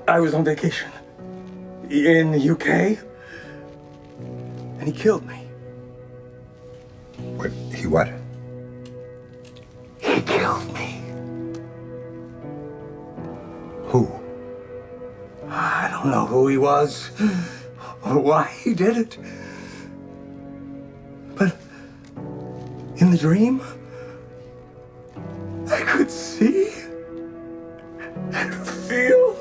I was on vacation in the UK, and he killed me. What? He what? He killed me. Who? I don't know who he was or why he did it. But in the dream, I could see and feel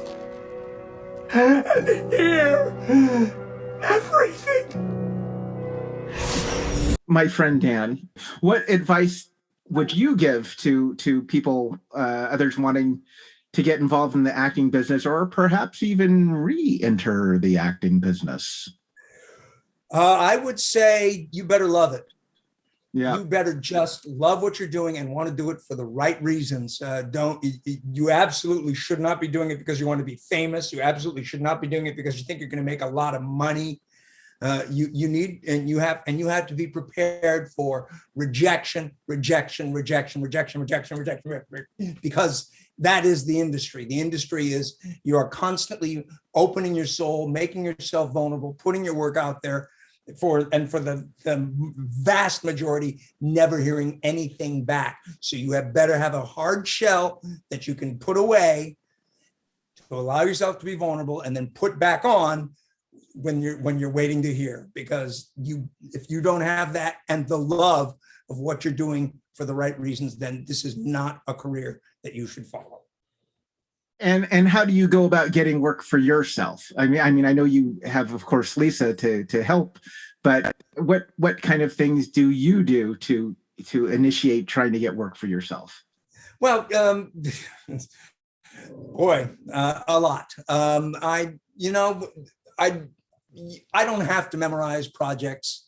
and hear everything. My friend Dan, what advice would you give to people, others wanting to get involved in the acting business, or perhaps even re-enter the acting business? I would say you better love it. Yeah. You better just love what you're doing and want to do it for the right reasons. You absolutely should not be doing it because you want to be famous. You absolutely should not be doing it because you think you're going to make a lot of money. You have to be prepared for rejection, because that is the industry. The industry is you are constantly opening your soul, making yourself vulnerable, putting your work out there for the vast majority, never hearing anything back. So you have better have a hard shell that you can put away to allow yourself to be vulnerable and then put back on when you're waiting to hear, because if you don't have that and the love of what you're doing for the right reasons, then this is not a career that you should follow. And how do you go about getting work for yourself? I mean, I know you have, of course, Lisa to help, but what kind of things do you do to initiate trying to get work for yourself? Well, boy, a lot. I don't have to memorize projects,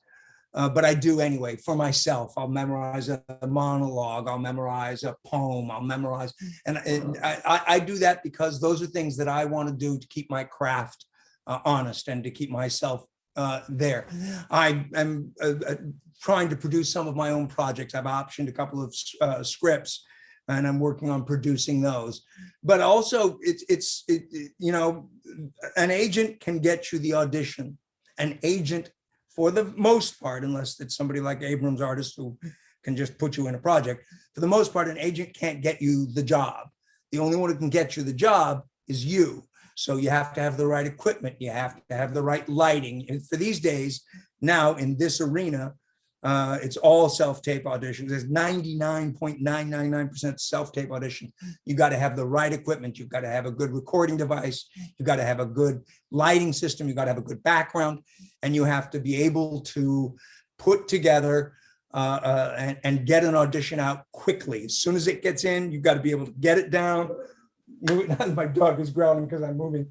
but I do anyway for myself. I'll memorize a monologue. I'll memorize a poem. I'll memorize, and I do that because those are things that I want to do to keep my craft honest and to keep myself there. I am trying to produce some of my own projects. I've optioned a couple of scripts, and I'm working on producing those. But also, an agent can get you the audition. An agent, for the most part, unless it's somebody like Abrams Artist who can just put you in a project, for the most part, an agent can't get you the job. The only one who can get you the job is you. So you have to have the right equipment. You have to have the right lighting. And for these days, now in this arena, it's all self-tape auditions. There's 99.999% self-tape audition. You got to have the right equipment. You've got to have a good recording device. You've got to have a good lighting system. You've got to have a good background, and you have to be able to put together and get an audition out quickly. As soon as it gets in, you've got to be able to get it down. My dog is growling because I'm moving.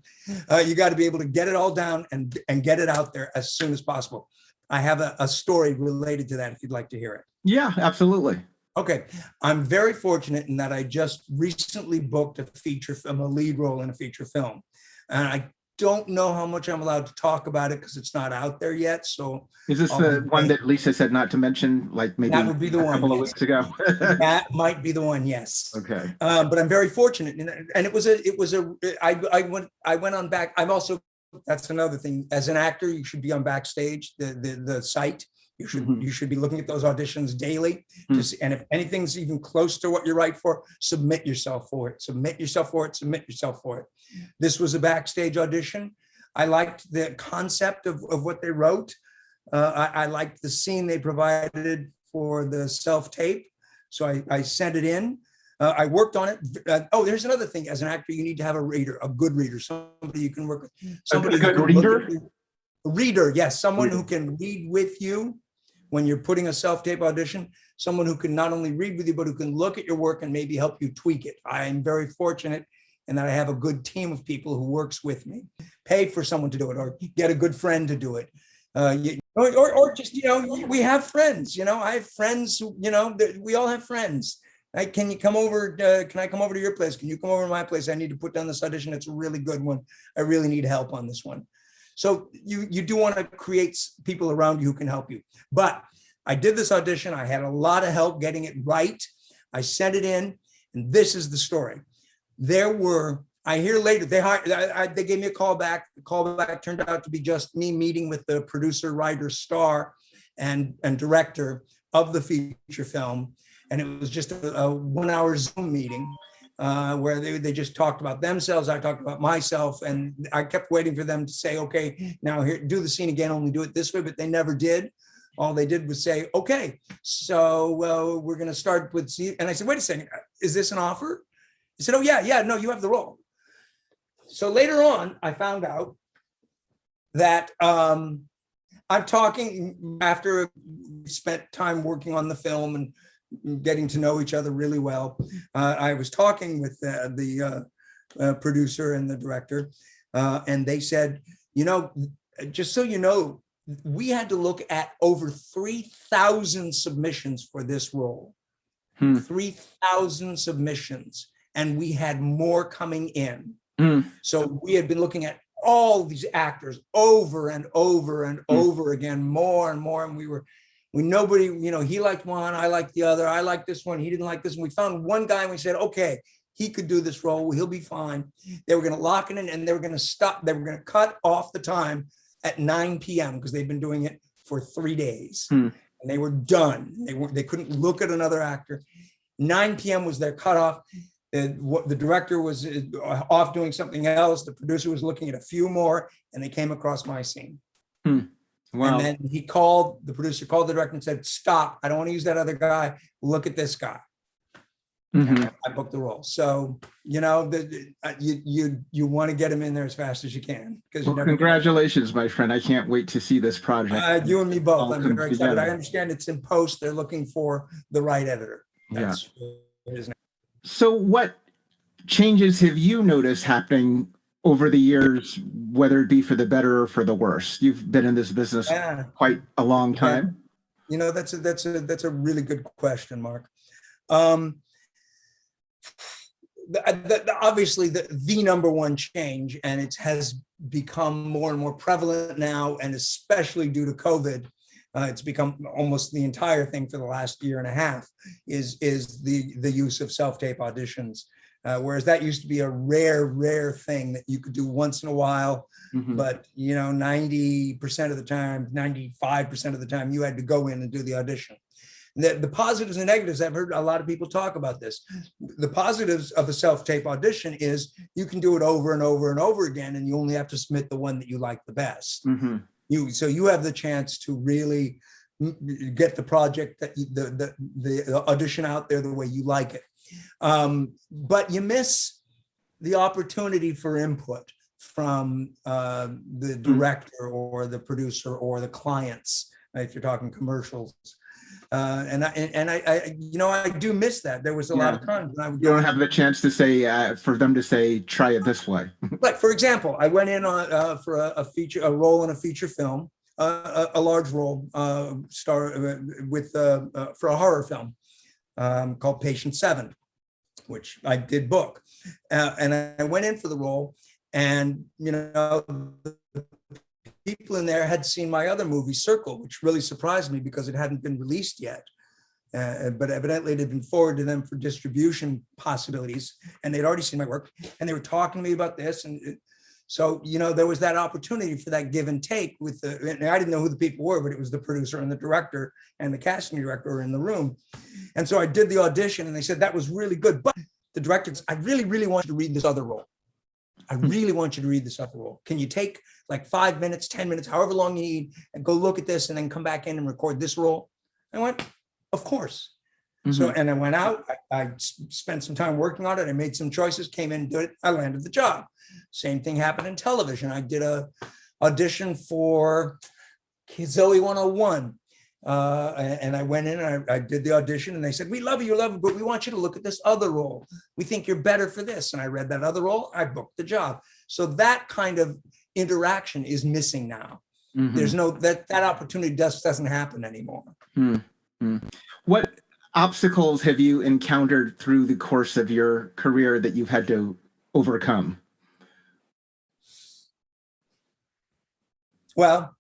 You got to be able to get it all down and get it out there as soon as possible. I have a story related to that if you'd like to hear it. Yeah, absolutely. Okay. I'm very fortunate in that I just recently booked a feature film, a lead role in a feature film. And I don't know how much I'm allowed to talk about it because it's not out there yet. So is this the one that Lisa said not to mention, like maybe that would be the a couple of weeks ago? That might be the one, yes. Okay. But I'm very fortunate. And I went on back. I'm also, that's another thing. As an actor, you should be on Backstage, the site. You should be looking at those auditions daily. And if anything's even close to what you're right for, submit yourself for it. Submit yourself for it. This was a Backstage audition. I liked the concept of what they wrote. I liked the scene they provided for the self-tape. So I sent it in. I worked on it. There's another thing. As an actor, you need to have a reader, a good reader, somebody you can work with. Somebody a good reader? A reader, yes. Someone who can read with you when you're putting a self-tape audition. Someone who can not only read with you, but who can look at your work and maybe help you tweak it. I am very fortunate in that I have a good team of people who works with me. Pay for someone to do it, or get a good friend to do it. Or just, we have friends. I have friends who, we all have friends. Can you come over? Can I come over to your place? Can you come over to my place? I need to put down this audition. It's a really good one. I really need help on this one. So you do want to create people around you who can help you. But I did this audition. I had a lot of help getting it right. I sent it in, and this is the story. There were I hear later they gave me a call back. The call back turned out to be just me meeting with the producer, writer, star, and director of the feature film, and it was just a 1 hour Zoom meeting where they just talked about themselves. I talked about myself, and I kept waiting for them to say, "Okay, now here, do the scene again. Only do it this way," but they never did. All they did was say, "Okay, so we're going to start with," and I said, "Wait a second, is this an offer?" He said, "Oh yeah, no, you have the role." So later on, I found out that I'm talking after we spent time working on the film and getting to know each other really well. I was talking with the producer and the director, and they said, just so you know, we had to look at over 3,000 submissions for this role. 3,000 submissions, and we had more coming in. So we had been looking at all these actors over and over and over again, more and more. And nobody, he liked one, I liked the other, I liked this one, he didn't like this one. We found one guy and we said, okay, he could do this role, he'll be fine. They were going to lock it in and they were going to stop, they were going to cut off the time at 9 p.m. because they'd been doing it for 3 days. And they were done. They couldn't look at another actor. 9 p.m. was their cutoff. The director was off doing something else. The producer was looking at a few more, and they came across my scene. Wow. And then the producer called the director and said, "Stop, I don't want to use that other guy. Look at this guy." And I booked the role. So, you want to get him in there as fast as you can. Well, congratulations, my friend. I can't wait to see this project. You and me both. I'm very excited. I understand it's in post. They're looking for the right editor. That's So what changes have you noticed happening over the years, whether it be for the better or for the worse? You've been in this business quite a long time. That's a really good question, Mark. Obviously the number one change, and it has become more and more prevalent now, and especially due to COVID, it's become almost the entire thing for the last year and a half, is the use of self-tape auditions. Whereas that used to be a rare thing that you could do once in a while, but 90% of the time, 95% of the time, you had to go in and do the audition. The positives and negatives, I've heard a lot of people talk about this. The positives of a self-tape audition is you can do it over and over and over again, and you only have to submit the one that you like the best. So you have the chance to really get the project, the audition out there the way you like it. But you miss the opportunity for input from the director or the producer or the clients, if you're talking commercials. And I do miss that. There was a lot of times when I would. You don't have the chance to say for them to say, try it this way. Like, for example, I went in on for a role in a feature film, a large role, for a horror film called Patient 7, which I did book, and I went in for the role, and the people in there had seen my other movie, Circle, which really surprised me because it hadn't been released yet. But evidently it had been forwarded to them for distribution possibilities, and they'd already seen my work, and they were talking to me about this. And so, there was that opportunity for that give and take with and I didn't know who the people were, but it was the producer and the director and the casting director were in the room. And so I did the audition, and they said, that was really good. But the director, I really want you to read this other role. I really want you to read this other role. Can you take like 5 minutes, 10 minutes, however long you need, and go look at this and then come back in and record this role? I went, of course. So, and I went out, I spent some time working on it. I made some choices, came in, did it. I landed the job. Same thing happened in television. I did a audition for Zoe 101. And I went in and I did the audition, and they said, we love you, but we want you to look at this other role. We think you're better for this. And I read that other role, I booked the job. So that kind of interaction is missing now. There's no, that opportunity doesn't happen anymore. What obstacles have you encountered through the course of your career that you've had to overcome? Well,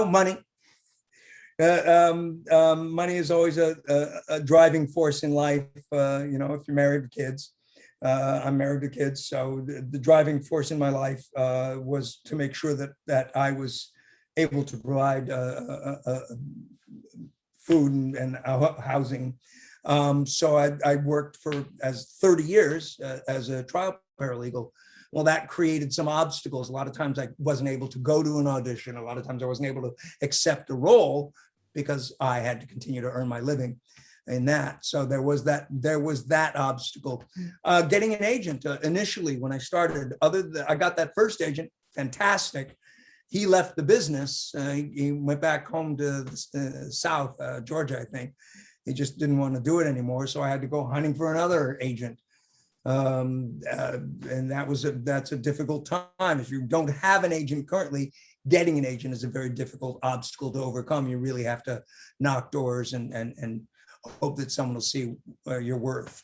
money. Money is always a driving force in life. If you're married with kids, I'm married to kids, so the driving force in my life was to make sure that I was able to provide food and housing. So I worked for as 30 years as a trial paralegal. Well, that created some obstacles. A lot of times I wasn't able to go to an audition. A lot of times I wasn't able to accept a role because I had to continue to earn my living in that. So there was that obstacle. Getting an agent initially when I started, I got that first agent, fantastic. He left the business. He went back home to the South, Georgia, I think. He just didn't want to do it anymore. So I had to go hunting for another agent. And that's a difficult time. If you don't have an agent currently, getting an agent is a very difficult obstacle to overcome. You really have to knock doors and hope that someone will see your worth.